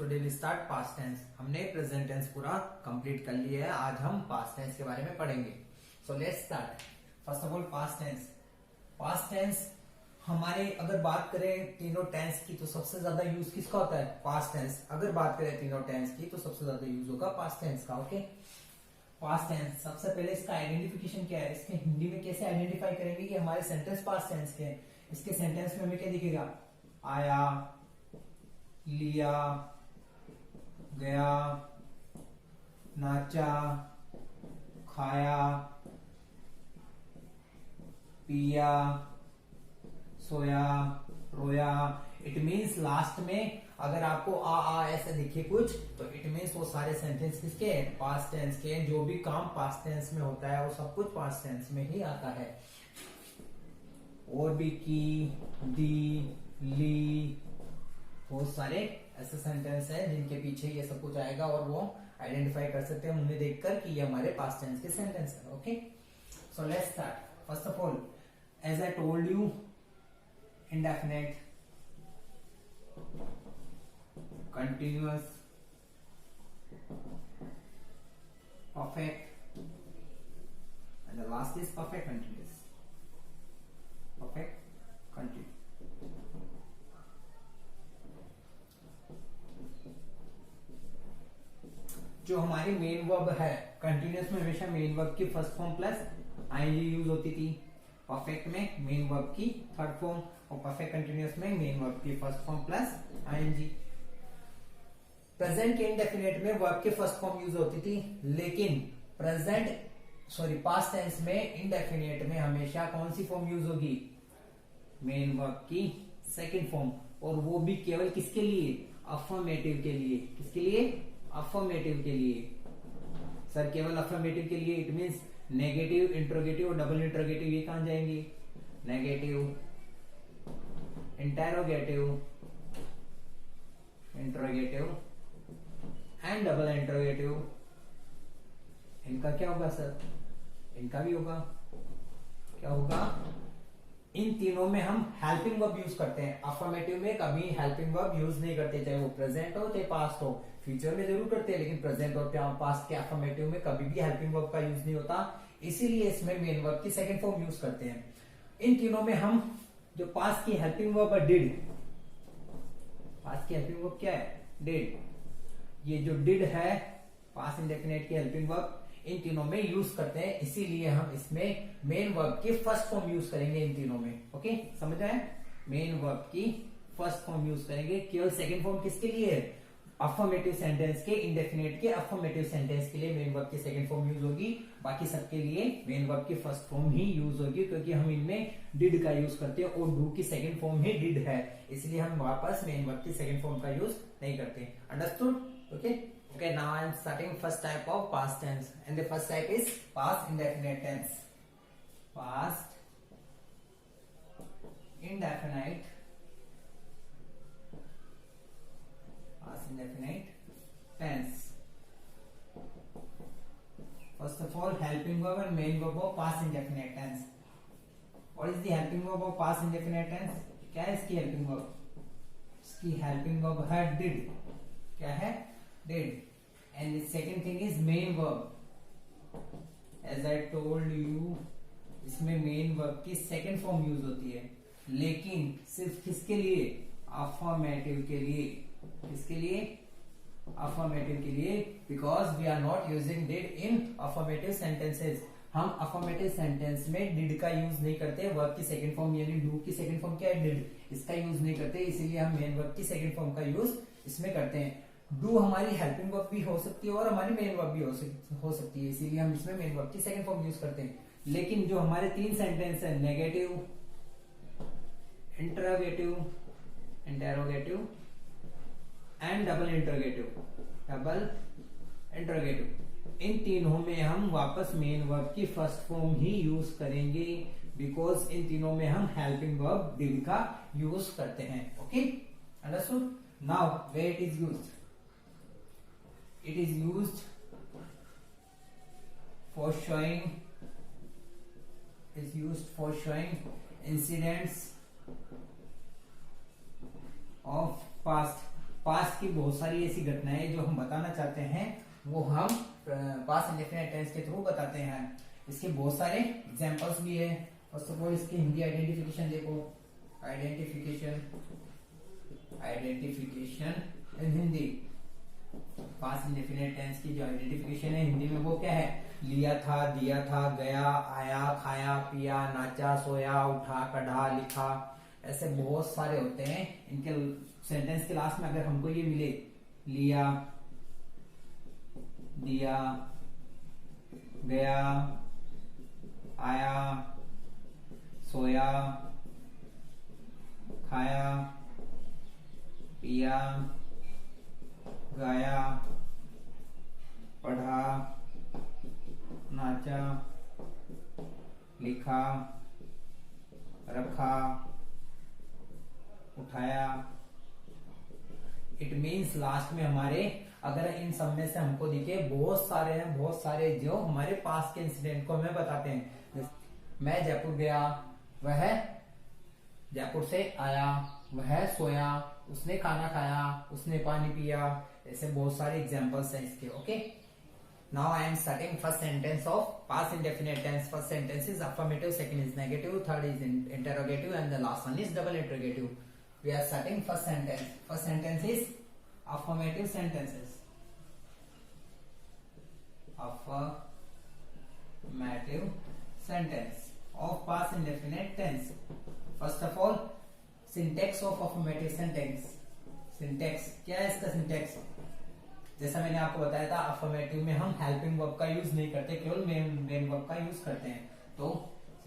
Today we start past tense. हमने present tense पूरा complete कर लिया है। आज हम पास्ट टेंस के बारे में पढ़ेंगे। So let's start. First of all past tense. Past tense हमारे अगर बात करें तीनों टेंस की तो सबसे ज्यादा यूज किसका होता है? Past tense. अगर बात करें तीनों टेंस की तो सबसे ज्यादा यूज होगा पास्ट टेंस का। ओके, पास्ट टेंस सबसे पहले इसका आइडेंटिफिकेशन क्या है, इसके हिंदी में कैसे आइडेंटिफाई करेंगे कि हमारे सेंटेंस पास्ट टेंस के हैं। इसके सेंटेंस में हमें क्या दिखेगा? आया, लिया, गया, नाचा, खाया, पिया, सोया, रोया। इट मीन्स लास्ट में अगर आपको आ ऐसे दिखे कुछ तो इट मीन्स वो सारे सेंटेंस किसके हैं? पास्ट टेंस के। जो भी काम पास्ट टेंस में होता है वो सब कुछ पास्ट टेंस में ही आता है। और भी की, दी, ली, बहुत सारे ऐसे सेंटेंस हैं जिनके पीछे ये सब कुछ आएगा और वो आइडेंटिफाई कर सकते हैं उन्हें देखकर कि ये हमारे पास्ट टेंस के सेंटेंस है। Okay, so let's start. First of all, as I told you, indefinite, continuous, perfect, and the last is perfect continuous. Perfect continuous. जो हमारी मेन वर्ब है कंटिन्यूअस में हमेशा मेन वर्ब की first form plus I N G use होती थी। Perfect में main verb की थर्ड फॉर्म और परफेक्ट कंटिन्यूअस में मेन वर्ब की first form plus I N G. Present के इंडेफिनिट में वर्ब की फर्स्ट फॉर्म यूज होती थी, लेकिन पास्ट टेंस में इंडेफिनिट में हमेशा कौन सी फॉर्म यूज होगी? मेन वर्ब की सेकंड फॉर्म। और वो भी केवल किसके लिए? अफर्मेटिव के लिए। किसके लिए? अफर्मेटिव के लिए। सर केवल अफर्मेटिव के लिए, इट मीन्स नेगेटिव, इंट्रोगेटिव और डबल इंट्रोगेटिव ये कहां जाएंगे? Negative, interrogative, interrogative and double interrogative. इनका क्या होगा सर? इनका भी होगा। क्या होगा? इन तीनों में हम हेल्पिंग वर्ब यूज करते हैं। अफर्मेटिव में कभी हेल्पिंग वर्ब यूज नहीं करते, चाहे वो प्रेजेंट हो चाहे पास्ट हो। फ्यूचर में जरूर करते हैं लेकिन प्रेजेंट और पास्ट के अफर्मेटिव में कभी भी हेल्पिंग वर्ब का यूज नहीं होता, इसीलिए इसमें मेन वर्ब की सेकंड फॉर्म यूज करते हैं। इन तीनों में हम जो पास्ट की हेल्पिंग वर्ब है डिड, पास्ट की हेल्पिंग वर्ब क्या है? डिड। ये जो डिड है पास्ट इंडेफिनिट की हेल्पिंग वर्ब इन तीनों में यूज करते हैं, इसीलिए हम इसमें मेन वर्ब की फर्स्ट फॉर्म यूज करेंगे इन तीनों में। ओके, समझ आए? मेन वर्ब की फर्स्ट फॉर्म यूज करेंगे। केवल सेकंड फॉर्म किसके लिए है? अफर्मेटिव सेंटेंस के, इंडेफिनिट के अफर्मेटिव सेंटेंस के लिए मेन वर्ब की सेकंड फॉर्म यूज होगी। बाकी सबके लिए मेन वर्ब की फर्स्ट फॉर्म ही यूज होगी, क्योंकि हम इनमें डिड का यूज करते हैं और डू की सेकंड फॉर्म ही डिड है, इसलिए हम वापस मेन वर्ब की सेकंड फॉर्म का यूज नहीं करते। Understood? Okay, okay, now I am starting first type of past tense, and the first type is past indefinite tense. Past indefinite tense. First of all, helping verb and main verb of past indefinite tense. What is the helping verb of past indefinite tense? क्या है इसकी helping verb? इसकी helping verb है did. क्या है? Did. And the second thing is main verb. As I told you, इसमें main verb की second form use होती है, लेकिन सिर्फ किसके लिए? अफर्मेटिव के लिए। किसके लिए? अफर्मेटिव के लिए। Because we are not using did in affirmative sentences. हम अफर्मेटिव सेंटेंस में डिड का यूज नहीं करते। वर्ब की सेकंड फॉर्म यानी डू की सेकंड फॉर्म क्या है? डिड। इसका यूज नहीं करते, इसीलिए हम मेन वर्ब की सेकंड फॉर्म का यूज इसमें करते हैं। डू हमारी हेल्पिंग वर्ब भी हो सकती है और हमारी मेन वर्ब भी हो सकती है, इसीलिए हम इसमें मेन वर्ब की सेकंड फॉर्म यूज करते हैं। लेकिन जो हमारे तीन सेंटेंस है negative, interrogative and double interrogative, इन तीनों में हम वापस मेन वर्ब की फर्स्ट फॉर्म ही यूज करेंगे, बिकॉज इन तीनों में हम हेल्पिंग वर्ब डिड का यूज करते हैं। Okay, understood? Now where it is used? It is used for showing incidents of past past की बहुत सारी ऐसी घटनाएं जो हम बताना चाहते हैं वो हम पास्ट इंडेफिनिट टेंस के थ्रू बताते हैं। इसके बहुत सारे एग्जांपल्स भी है। फर्स्ट ऑफ ऑल इसकी हिंदी आइडेंटिफिकेशन देखो, आइडेंटिफिकेशन इन हिंदी पास्ट इंडेफिनिट टेंस की जो आइडेंटिफिकेशन है हिंदी में वो क्या है, लिया था, दिया था, गया, आया, खाया, पिया, नाचा, सोया, उठा, कढ़ा, लिखा, ऐसे बहुत सारे होते हैं। इनके सेंटेंस के लास्ट में अगर हमको ये मिले, लिया, दिया, गया, आया, सोया, खाया, पिया, गाया, पढ़ा, नाचा, लिखा, रखा, उठाया, इट मीन्स लास्ट में हमारे अगर इन सब में से हमको दिखे बहुत सारे हैं, बहुत सारे जो हमारे पास के इंसिडेंट को हमें बताते हैं। मैं जयपुर गया, वह जयपुर से आया, वह सोया, उसने खाना खाया, उसने पानी पिया, ऐसे बहुत सारे एग्जांपल्स हैं इसके। Okay, now I am starting first sentence of past indefinite tense. First sentence is affirmative, second is negative, third is interrogative and the last one is double interrogative. We are starting first sentence. First sentence is affirmative sentences. Affirmative sentence of past indefinite tense. First of all, syntax of affirmative sentence. Syntax क्या है इसका syntax? जैसा मैंने आपको बताया था affirmative में हम helping verb का यूज नहीं करते, केवल main verb का यूज करते हैं। तो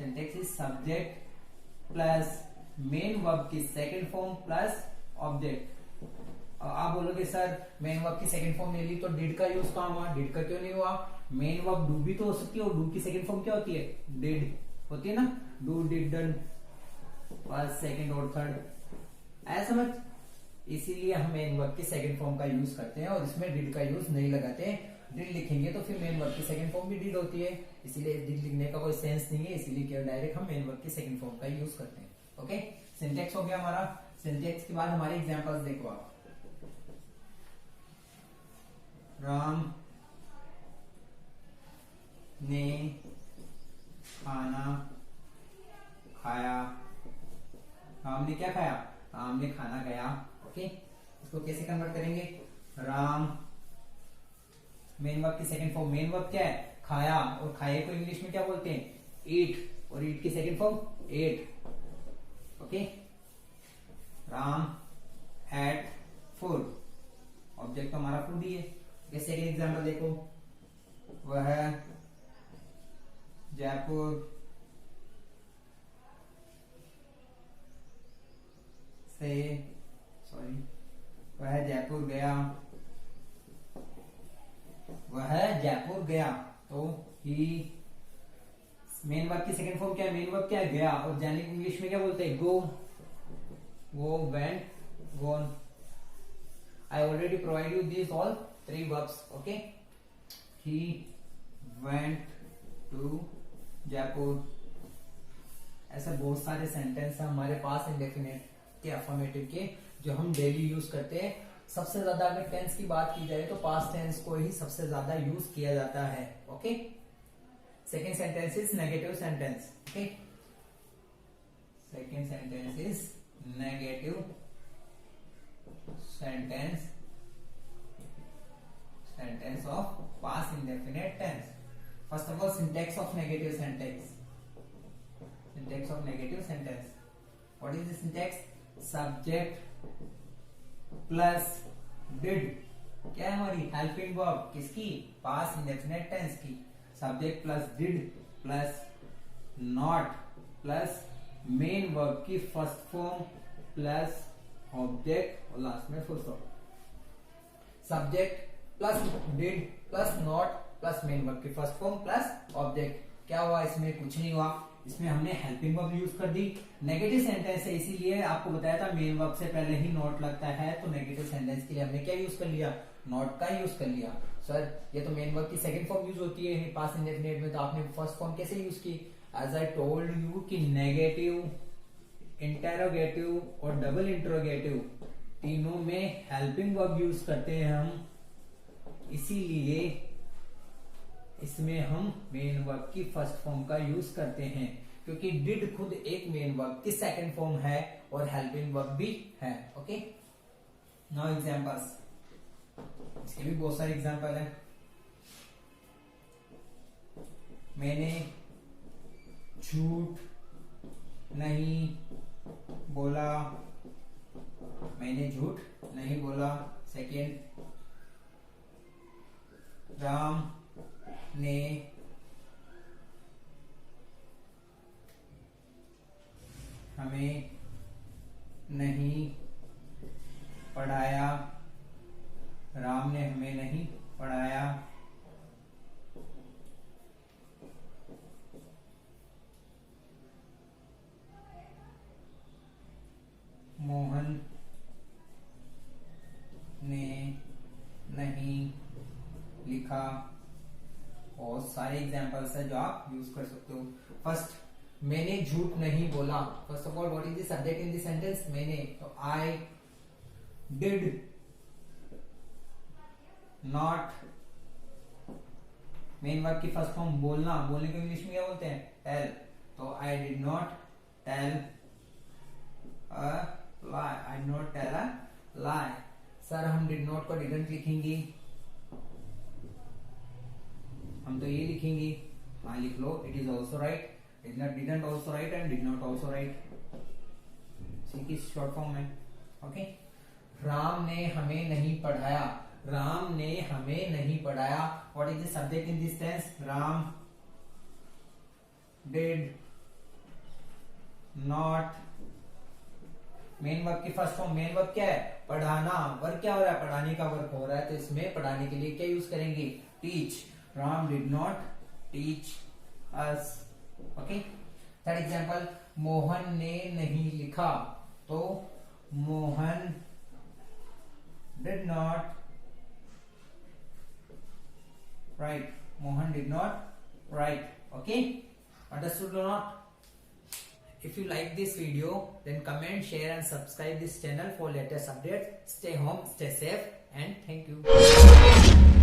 syntax is subject plus main verb की सेकंड फॉर्म प्लस ऑब्जेक्ट। आप बोलोगे सर मेन वर्ब की सेकंड फॉर्म ले ली तो डिड का यूज कहां हुआ, डिड का क्यों नहीं हुआ? मेन वर्ब डू भी तो हो सकती है और डू की सेकंड फॉर्म क्या होती है, डिड होती है ना, do, did, done, first, second और थर्ड, ऐसा समझ। इसीलिए हम मेन वर्ब की सेकंड फॉर्म का यूज करते हैं और इसमें डिड का यूज नहीं लगाते। डिड लिखेंगे तो फिर मेन वर्ब की सेकंड फॉर्म भी डिड होती है, इसीलिए डिड लिखने का कोई सेंस नहीं है, इसीलिए केवल डायरेक्ट हम मेन वर्ब की सेकंड फॉर्म का यूज करते हैं। ओके, सिंटेक्स हो गया हमारा। सिंटेक्स के बाद हमारे एग्जांपल्स देखो आप। राम ने खाना खाया, राम ने क्या खाया, राम ने खाना खाया। ओके, इसको कैसे कन्वर्ट करेंगे, राम मेन वर्ब की सेकंड फॉर्म, मेन वर्ब क्या है, खाया, और खाए को इंग्लिश में क्या बोलते हैं, ईट, और ईट की second form ate. Okay, Ram ate food, object तो हमारा फूड ही है। जैसे कि एग्जाम्पल देखो, वह जयपुर से वह जयपुर गया, वह जयपुर गया, तो ही मेन वर्ब की सेकंड फॉर्म क्या है, मेन वर्ब क्या है, गया, और जाने इंग्लिश में क्या बोलते हैं, गो, वो, went, gone. I already provide you this all three verbs. Okay, he went to Jaipur. ऐसे बहुत सारे सेंटेंस है हमारे पास इंडेफिनिट के, अफर्मेटिव के, जो हम डेली यूज करते हैं। सबसे ज्यादा अगर टेंस की बात की जाए तो पास्ट टेंस को ही सबसे ज्यादा यूज किया जाता है। Okay, second sentence is negative sentence. Okay, second sentence is negative sentence of past indefinite tense. First of all, syntax of negative sentence. Syntax of negative sentence. What is the syntax? Subject plus did, क्या है हमारी helping verb, किसकी, past indefinite tense की। Subject plus did plus not plus main verb की first form plus object और last में full stop. Subject plus did plus not plus main verb की first form plus object. क्या हुआ इसमें, कुछ नहीं हुआ, इसमें हमने हेल्पिंग वर्ब यूज कर दी। नेगेटिव सेंटेंस है इसीलिए आपको बताया था मेन वर्ब से पहले ही नॉट लगता है, तो नेगेटिव सेंटेंस के लिए हमने क्या यूज कर लिया, नॉट का यूज कर लिया। सर ये तो मेन वर्ब की सेकंड फॉर्म यूज होती है पास्ट इंडेफिनिट में, तो आपने फर्स्ट फॉर्म कैसे यूज की? एज आई टोल्ड यू कि नेगेटिव, इंटेरोगेटिव और डबल इंटरोगेटिव तीनों में हेल्पिंग वर्ब यूज करते हैं हम, इसीलिए इसमें हम मेन वर्ब की फर्स्ट फॉर्म का यूज करते हैं, क्योंकि डिड खुद एक मेन वर्ब की सेकंड फॉर्म है और हेल्पिंग वर्ब भी है। ओके, नाउ एग्जांपल्स, इसके भी बहुत सारे एग्जांपल है। मैंने झूठ नहीं बोला, मैंने झूठ नहीं बोला। सेकेंड, राम ने हमें नहीं पढ़ाया, राम ने हमें नहीं पढ़ाया। मोहन ने नहीं लिखा। और सारे एग्जांपल्स है जो आप यूज कर सकते हो। फर्स्ट, मैंने झूठ नहीं बोला। First of all, what is the subject in the sentence? मैंने, तो I did not, main verb की फर्स्ट फॉर्म बोलना, बोलने को इंग्लिश में क्या बोलते हैं? टेल। तो I did not tell a lie, I did not tell a lie. Sir, हम डिड नॉट को डिडंट लिखेंगे, हम तो ये लिखेंगे। हाँ, लिख लो, it is also right. Didn't also right and did not also right, सी की शॉर्ट फॉर्म है। ओके, राम ने हमें नहीं पढ़ाया, राम ने हमें नहीं पढ़ाया। What is the subject in this tense? Ram did not, main verb की फर्स्ट फॉर्म, मेन वर्ब क्या है? पढ़ाना। वर्क क्या हो रहा है? पढ़ाने का वर्क हो रहा है, तो इसमें पढ़ाने के लिए क्या यूज करेंगे? Teach. Ram did not teach us. Okay, third example, Mohan ने नहीं लिखा, तो Mohan did not right, Mohan did not right. Okay, understood or not? If you like this video, then comment, share and subscribe this channel for latest updates. Stay home, stay safe and thank you.